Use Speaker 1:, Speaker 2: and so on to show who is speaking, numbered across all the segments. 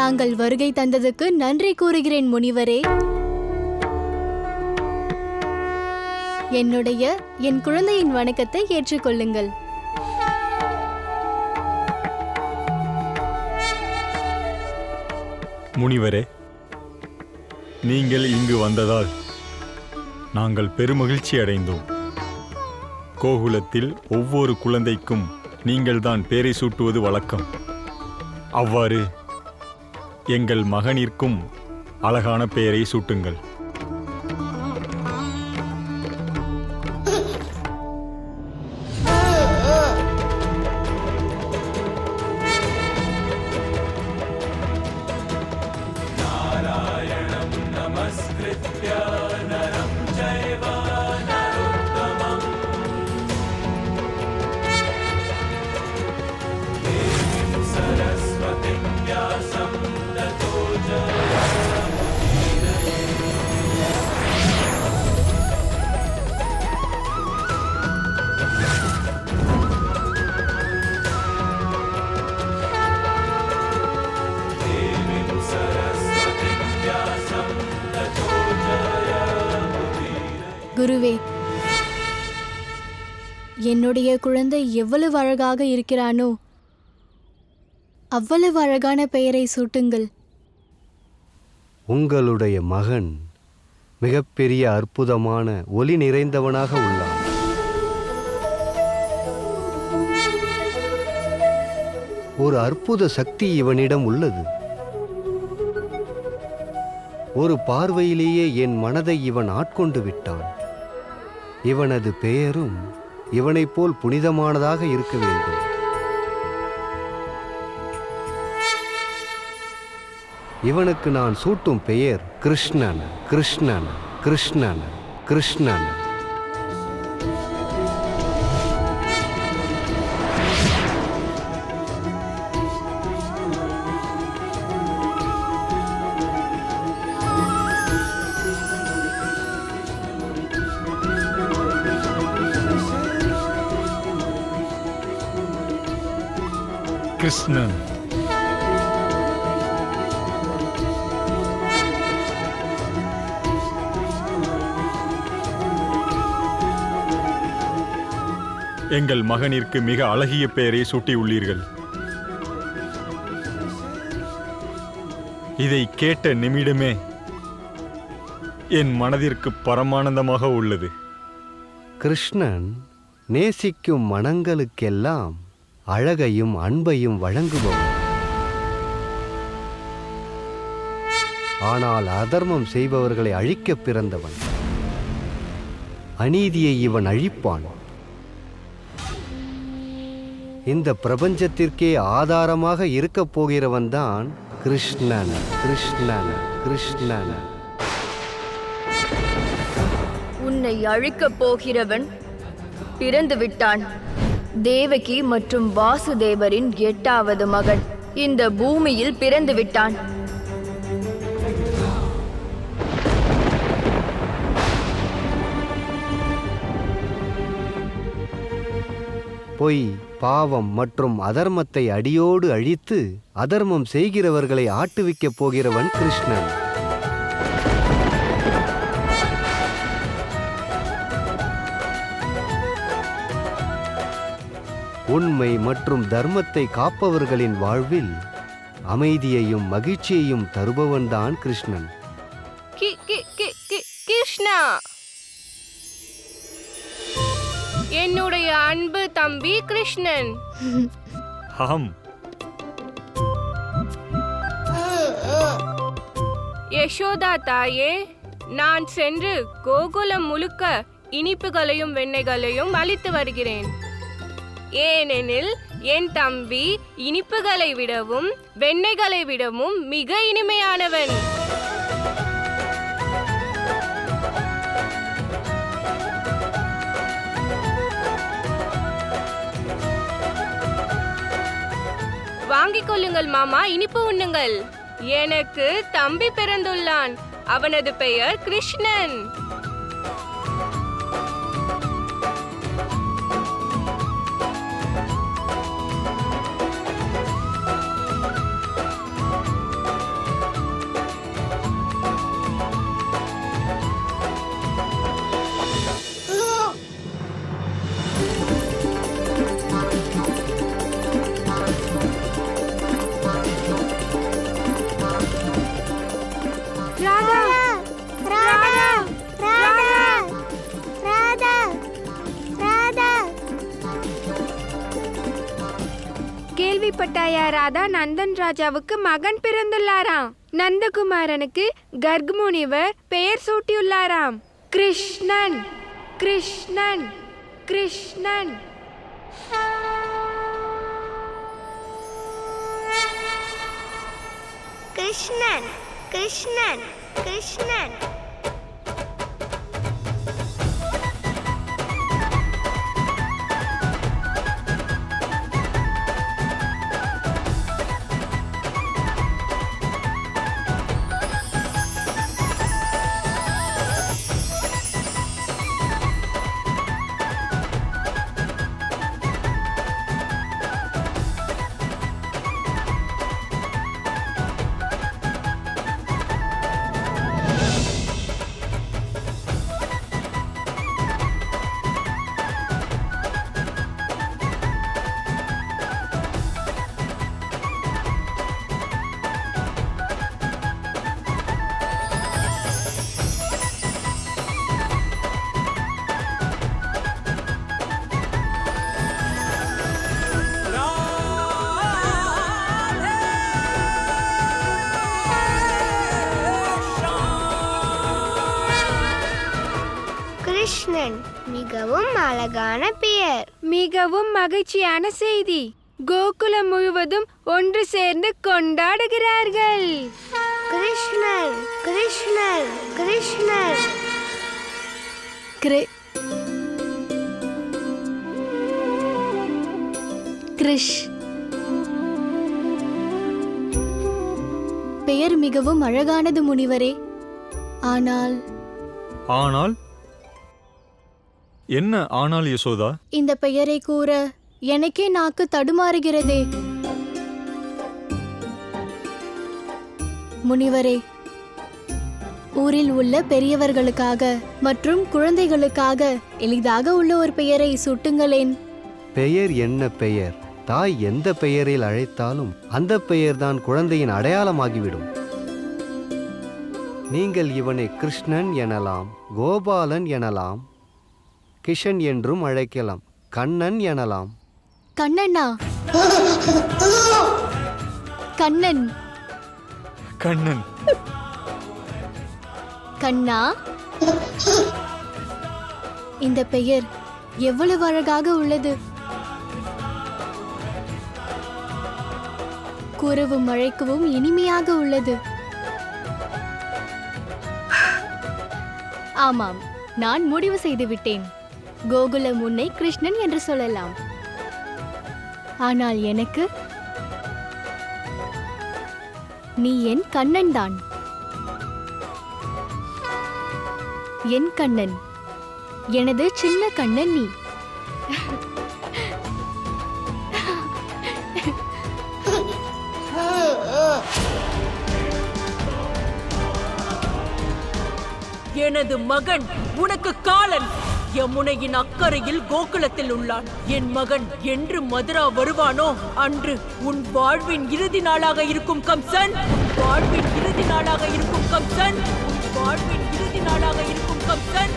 Speaker 1: தாங்கள் வருகை தந்ததுக்கு நன்றி கூறுகிறேன் முனிவரே. என் குழந்தையின் வணக்கத்தை ஏற்றுக்கொள்ளுங்கள்.
Speaker 2: முனிவரே, நீங்கள் இங்கு வந்ததால் நாங்கள் பெருமகிழ்ச்சி அடைந்தோம். கோகுலத்தில் ஒவ்வொரு குழந்தைக்கும் நீங்கள்தான் பேரை சூட்டுவது வழக்கம். அவ்வாறு எங்கள் மகனிற்கும் அழகான பெயரை சூட்டுங்கள்.
Speaker 1: குருவே, என்னுடைய குழந்தை எவ்வளவு அழகாக இருக்கிறானோ அவ்வளவு அழகான பெயரை சூட்டுங்கள்.
Speaker 3: உங்களுடைய மகன் மிகப்பெரிய அற்புதமான ஒளி நிறைந்தவனாக உள்ளான். ஒரு அற்புத சக்தி இவனிடம் உள்ளது. ஒரு பார்வையிலேயே என் மனதை இவன் ஆட்கொண்டு விட்டான். இவனது பெயரும் இவனைப் போல் புனிதமானதாக இருக்க வேண்டும். இவனுக்கு நான் சூட்டும் பெயர் கிருஷ்ணன், கிருஷ்ணன், கிருஷ்ணன், கிருஷ்ணன்.
Speaker 2: கிருஷ்ணன். எங்கள் மகனிற்கு மிக அழகிய பெயரை சூட்டியுள்ளீர்கள். இதை கேட்ட நிமிடமே என் மனதிற்கு பரமானந்தமாக உள்ளது.
Speaker 3: கிருஷ்ணன் நேசிக்கும் மனங்களுக்கெல்லாம் அழகையும் அன்பையும் வழங்குபவன். ஆனால் அதர்மம் செய்பவர்களை அழிக்க பிறந்தவன். அநீதியை இவன் அழிப்பான். இந்த பிரபஞ்சத்திற்கே ஆதாரமாக இருக்கப் போகிறவன்தான் கிருஷ்ணன், கிருஷ்ணன், கிருஷ்ணன்.
Speaker 4: உன்னை அழிக்கப் போகிறவன் பிறந்து விட்டான். தேவகி மற்றும் வாசுதேவரின் 8வது மகன் இந்த பூமியில் பிறந்து விட்டான்.
Speaker 3: பொய், பாவம் மற்றும் அதர்மத்தை அடியோடு அழித்து அதர்மம் செய்கிறவர்களை ஆட்டுவிக்கப் போகிறவன் கிருஷ்ணன். உண்மை மற்றும் தர்மத்தை காப்பவர்களின் வாழ்வில் அமைதியையும் மகிழ்ச்சியையும் தருபவன்தான் கிருஷ்ணன்.
Speaker 5: கிருஷ்ணா, என்னுடைய அன்பு தம்பி கிருஷ்ணன்.
Speaker 2: ஆம்.
Speaker 5: யசோதா தாயே, நான் சென்று கோகுலம் முழுக்க இனிப்புகளையும் வெண்ணெய்களையும் அளித்து வருகிறேன். ஏனெனில் என் தம்பி இனிப்புகளை விடவும் வெண்ணெய்களை விடவும் மிக இனிமையானவன். வாங்கிக் கொள்ளுங்கள் மாமா, இனிப்பு உண்ணுங்கள். எனக்கு தம்பி பிறந்துள்ளான். அவனது பெயர் கிருஷ்ணன்.
Speaker 6: கேள்விப்பட்டாயா ராதா? நந்தன் ராஜாவுக்கு மகன் பிறந்துள்ளாராம். நந்தகுமாரனுக்கு கர்க் முனிவர் பெயர் சூட்டியுள்ளாராம். கிருஷ்ணன், கிருஷ்ணன், கிருஷ்ணன்.
Speaker 7: கிருஷ்ணன், கிருஷ்ணன், கிருஷ்ணன். கிருஷ்ணன் மிகவும் அழகான பெயர்.
Speaker 6: மிகவும் மகிழ்ச்சியான செய்தி. கோகுலம் முழுவதும் ஒன்று சேர்ந்து கொண்டாடுகிறார்கள்.
Speaker 7: கிருஷ்ணன், கிருஷ்ணன், கிருஷ்ணன்.
Speaker 1: கிருஷ் பெயர் மிகவும் அழகானது முனிவரே. ஆனால்
Speaker 2: ஆனால் என்ன ஆனால் யசோதா?
Speaker 1: இந்த பெயரை கூற எனக்கே நாக்கு தடுமாறுகிறதே. முனிவரே, ஊரில் உள்ள பெரியவர்களுக்காக மற்றும் குழந்தைகளுக்காக எளிதாக உள்ள ஒரு பெயரை சூட்டுங்களேன்.
Speaker 3: பெயர் என்ன பெயர்? தாய் எந்த பெயரில் அழைத்தாலும் அந்த பெயர்தான் குழந்தையின் அடையாளமாகிவிடும். நீங்கள் இவனை கிருஷ்ணன் எனலாம், கோபாலன் எனலாம், கிஷன் என்றும் அழைக்கலாம், கண்ணன் எனலாம்.
Speaker 1: கண்ணனா? கண்ணன்,
Speaker 2: கண்ணன்,
Speaker 1: கண்ணா. இந்த பெயர் எவ்வளவு அழகாக உள்ளது. கூறவும் அழைக்கவும் இனிமையாக உள்ளது. ஆமாம், நான் முடிவு செய்து விட்டேன். கோகுலம் உன்னை கிருஷ்ணன் என்று சொல்லலாம். ஆனால் எனக்கு நீ என் கண்ணன் தான். என் கண்ணன், எனது சின்ன கண்ணன் நீ.
Speaker 8: எனது மகன் உனக்கு காலன் யமுனையின் அக்கறையில் கோகுலத்தில் உள்ளான். என் மகன் என்று மதுரா வருவானோ அன்று உன் வாழ்வின் இறுதி நாளாக இருக்கும் கம்சன், வாழ்வின் இறுதி நாளாக இருக்கும் கம்சன், வாழ்வின் இறுதி நாளாக இருக்கும் கம்சன்.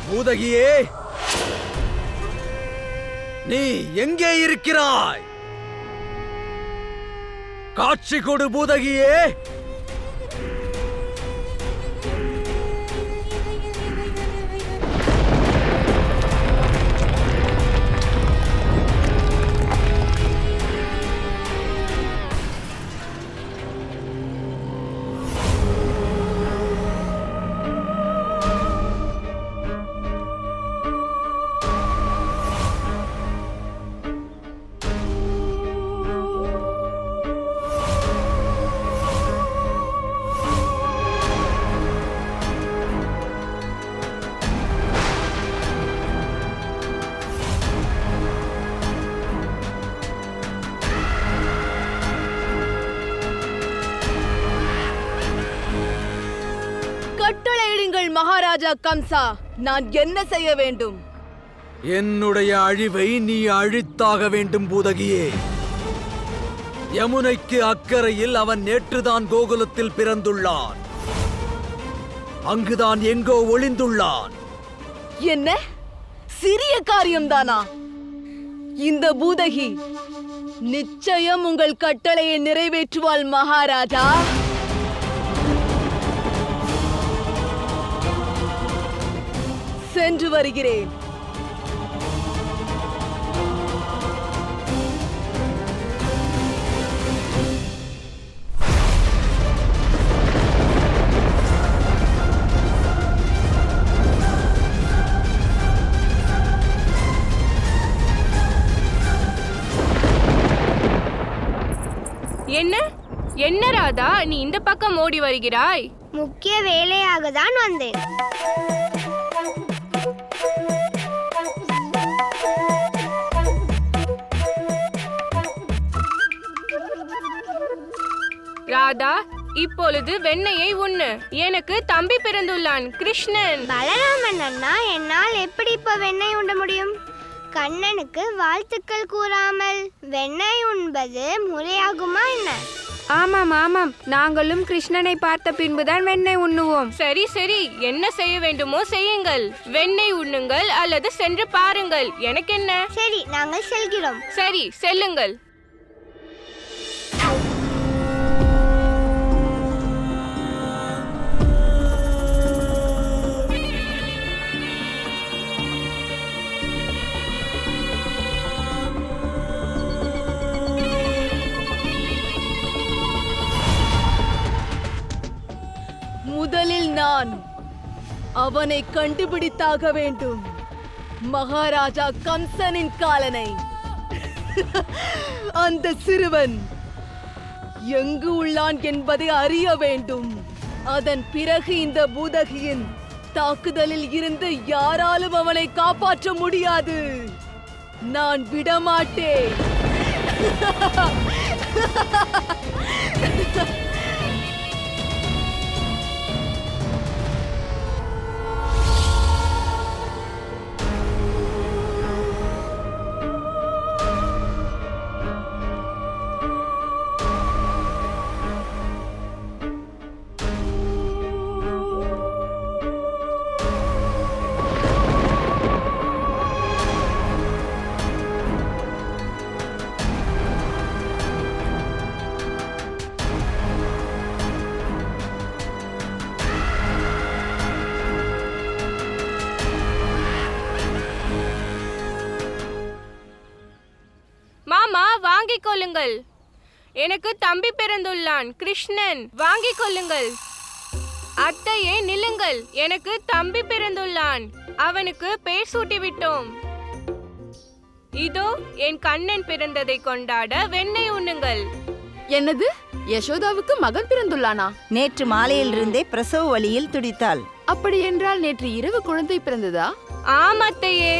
Speaker 9: பூதகியே, நீ எங்கே இருக்கிறாய்? காட்சி கொடு பூதகியே.
Speaker 8: கட்டளையிடுங்கள் மகாராஜா கம்சா, நான் என்ன செய்ய வேண்டும்?
Speaker 9: என்னுடைய அழிவை நீ அழித்தாக வேண்டும் பூதகியே. யமுனைக்கு அக்கறையில் அவன் நேற்றுதான் கோகுலத்தில் பிறந்துள்ளான். அங்குதான் எங்கோ ஒளிந்துள்ளான்.
Speaker 8: என்ன
Speaker 10: சிறிய காரியம்தானா? இந்த பூதகி நிச்சயம் உங்கள் கட்டளையை நிறைவேற்றுவாள் மகாராஜா. சென்று வருகிறேன்.
Speaker 5: என்ன என்ன ராதா, நீ இந்த பக்கம் ஓடி வருகிறாய்?
Speaker 7: முக்கிய வேலையாக தான் வந்தேன்.
Speaker 5: ராதா, இப்பொழுது வெண்ணெயை உண்ணு. எனக்கு தம்பி பிறந்துள்ளான், கிருஷ்ணன்.
Speaker 7: பலராமன் அண்ணா, என்னால் எப்படி இப்ப வெண்ணெய் உண்ண முடியும்? கண்ணனுக்கு வாழ்த்துக்கள் கூறாமல் வெண்ணெய் உண்பது முறையாகுமா என்ன?
Speaker 6: ஆமாம் ஆமாம், நாங்களும் கிருஷ்ணனை பார்த்த பின்புதான் வெண்ணெய் உண்ணுவோம்.
Speaker 5: சரி சரி, என்ன செய்ய வேண்டுமோ செய்யுங்கள். வெண்ணெய் உண்ணுங்கள் அல்லது சென்று பாருங்கள், எனக்கு என்ன.
Speaker 7: சரி, நாங்கள் செல்கிறோம்.
Speaker 5: சரி, செல்லுங்கள்.
Speaker 10: முதலில் நான் அவனை கண்டுபிடித்தாக வேண்டும். மகாராஜா கம்சனின் காலனை. அந்த சிறுவன் எங்கு உள்ளான் என்பதை அறிய வேண்டும். அதன் பிறகு இந்த பூதகியின் தாக்குதலில் இருந்து யாராலும் அவனை காப்பாற்ற முடியாது. நான் விடமாட்டேன்.
Speaker 5: மாமா, வாங்கிக் கொள்ளுங்கள். எனக்கு தம்பி பிறந்துள்ளான், கிருஷ்ணன். வாங்கிக் கொள்ளுங்கள். அத்தையே, நில்லுங்கள். எனக்கு தம்பி பிறந்துள்ளான். அவனுக்கு பெயர் சூட்டி விட்டோம். இதோ என் கண்ணன் பிறந்ததை கொண்டாட வெண்ணெய் உண்ணுங்கள்.
Speaker 10: என்னது? யசோதாவுக்கு மகன் பிறந்துள்ளானா?
Speaker 11: நேற்று மாலையிலிருந்தே பிரசவ வலியில் துடித்தாள்.
Speaker 10: அப்படி என்றால் நேற்று இரவு குழந்தை பிறந்ததா?
Speaker 5: ஆம் அத்தையே.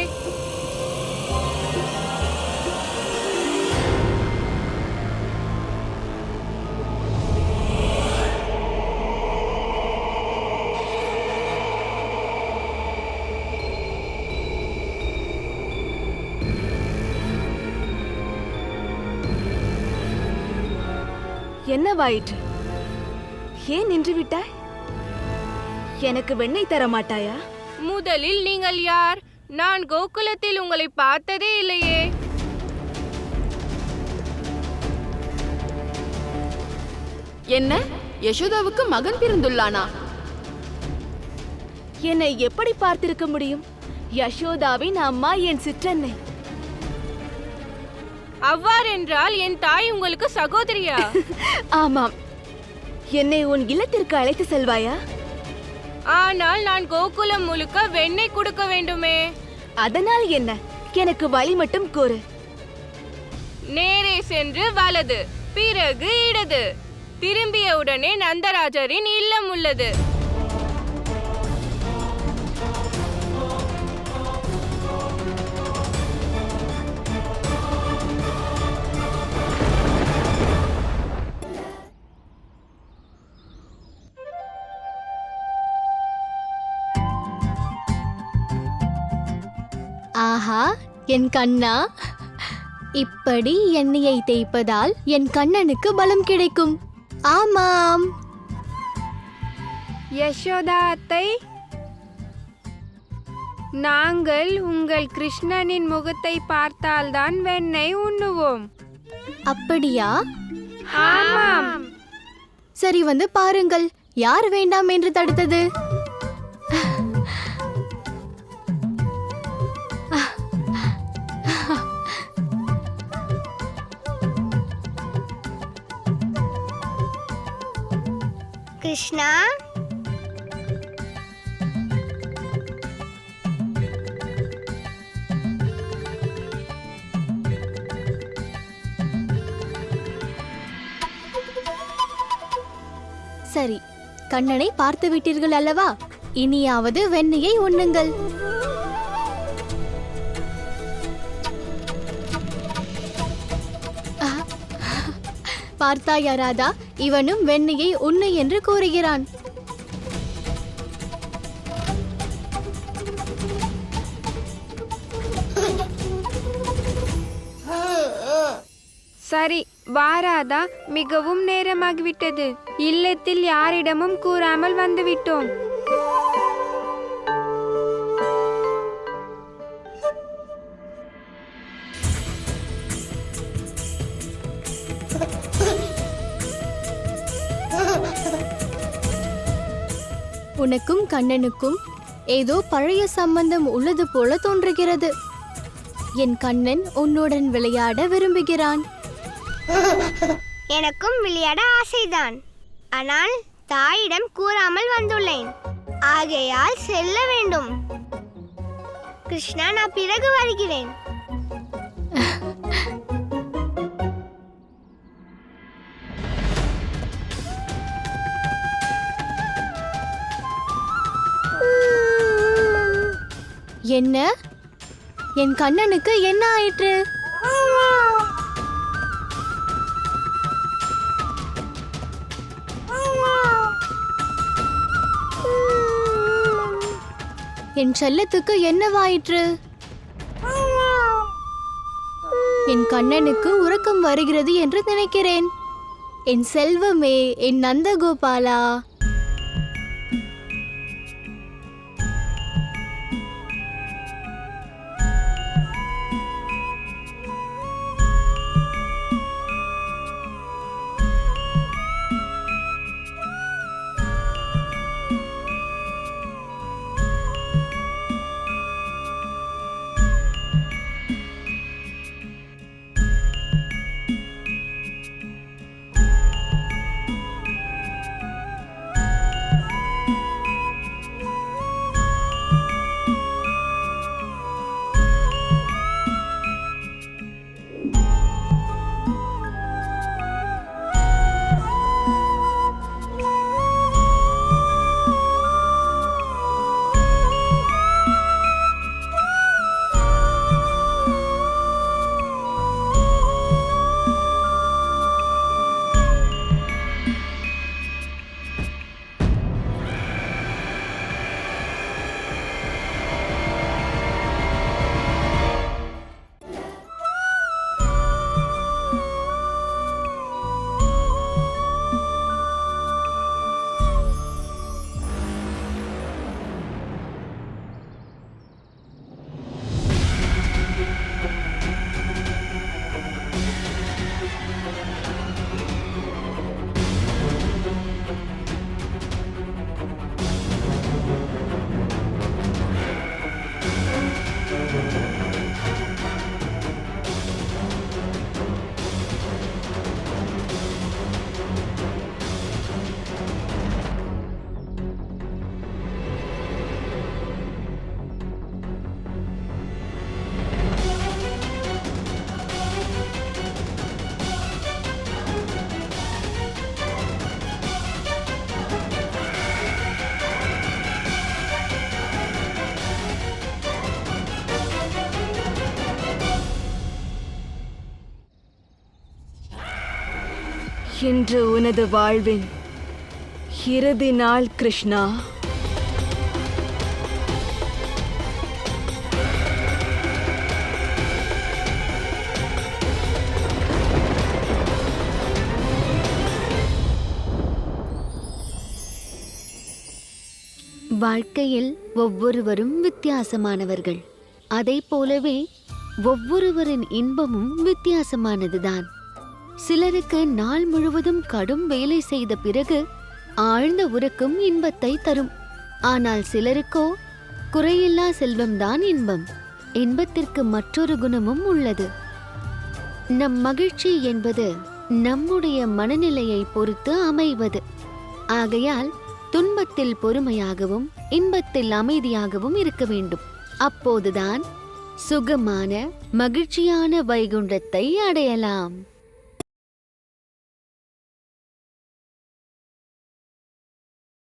Speaker 10: என்னவாயிற்று? ஏன் நின்று விட்டாய்? எனக்கு வெண்ணெய் தர மாட்டாயா?
Speaker 5: முதலில் நீங்கள் யார்? நான் கோகுலத்தில் உங்களை பார்த்ததே இல்லையே.
Speaker 10: என்ன? யசோதாவுக்கு மகன் பிறந்துள்ளானா? என்னை எப்படி பார்த்திருக்க முடியும்? யசோதாவின் அம்மா என் சிற்றன்னை.
Speaker 5: அவ்வாறென்றால் என் தாய் உங்களுக்கு சகோதரியா?
Speaker 10: ஆமாம். என்னை உன் இல்லத்திற்கு அழைத்து செல்வாயா?
Speaker 5: ஆனால் நான் கோகுலம் முழுக்க வெண்ணெய் கொடுக்க வேண்டுமே.
Speaker 10: அதனால் என்ன? எனக்கு வழி மட்டும் கூறு.
Speaker 5: நேரே சென்று வலது, பிறகு இடது. திரும்பியவுடனே நந்தராஜரின் இல்லம் உள்ளது.
Speaker 1: ஆஹா, என் கண்ணா, இப்படி எண்ணெயை தேய்ப்பதால் என் கண்ணனுக்கு பலம் கிடைக்கும். ஆமாம்.
Speaker 6: யசோதா அத்தை, நாங்கள் உங்கள் கிருஷ்ணனின் முகத்தை பார்த்தால்தான் வெண்ணெய் உண்ணுவோம்.
Speaker 1: அப்படியா?
Speaker 6: ஆமாம்.
Speaker 1: சரி, வந்து பாருங்கள், யார் வேண்டாம் என்று தடுத்தது?
Speaker 7: கிருஷ்ணா,
Speaker 1: சரி, கண்ணனை பார்த்து விட்டீர்கள் அல்லவா? இனியாவது வெண்ணெயை உண்ணுங்கள். பார்த்தாயா ராதா, இவனும் வெண்ணெயை உண்ணு என்று கூறுகிறான்.
Speaker 6: சரி வாராதா, மிகவும் நேரமாகிவிட்டது. இல்லத்தில் யாரிடமும் கூறாமல் வந்துவிட்டோம்.
Speaker 1: உனக்கும் கண்ணனுக்கும் ஏதோ பழைய சம்பந்தம் உள்ளது போல தோன்றுகிறது. என் கண்ணன் உன்னுடன் விளையாட விரும்புகிறான்.
Speaker 7: எனக்கும் விளையாட ஆசைதான். ஆனால் தாயிடம் கூறாமல் வந்துள்ளேன். ஆகையால் செல்ல வேண்டும். கிருஷ்ணா, நான் பிறகு வருகிறேன்.
Speaker 1: என்ன? என் கண்ணனுக்கு என்ன ஆயிற்று? என் செல்லத்துக்கு என்னவாயிற்று? என் கண்ணனுக்கு உறக்கம் வருகிறது என்று நினைக்கிறேன். என் செல்வமே, என் நந்தகோபாலா.
Speaker 10: இன்று உனது வாழ்வின் இறுதி நாள் கிருஷ்ணா.
Speaker 12: வாழ்க்கையில் ஒவ்வொருவரும் வித்தியாசமானவர்கள். அதை போலவே ஒவ்வொருவரின் இன்பமும் வித்தியாசமானதுதான். சிலருக்கு நாள் முழுவதும் கடும் வேலை செய்த பிறகு ஆழ்ந்த உறக்கம் இன்பத்தை தரும். ஆனால் சிலருக்கோ குறையில்லா செல்வம்தான் இன்பம். இன்பத்திற்கு மற்றொரு குணமும் உள்ளது. நம் மகிழ்ச்சி என்பது நம்முடைய மனநிலையை பொறுத்து அமைவது. ஆகையால் துன்பத்தில் பொறுமையாகவும் இன்பத்தில் அமைதியாகவும் இருக்க வேண்டும். அப்போதுதான் சுகமான மகிழ்ச்சியான வைகுண்டத்தை அடையலாம்.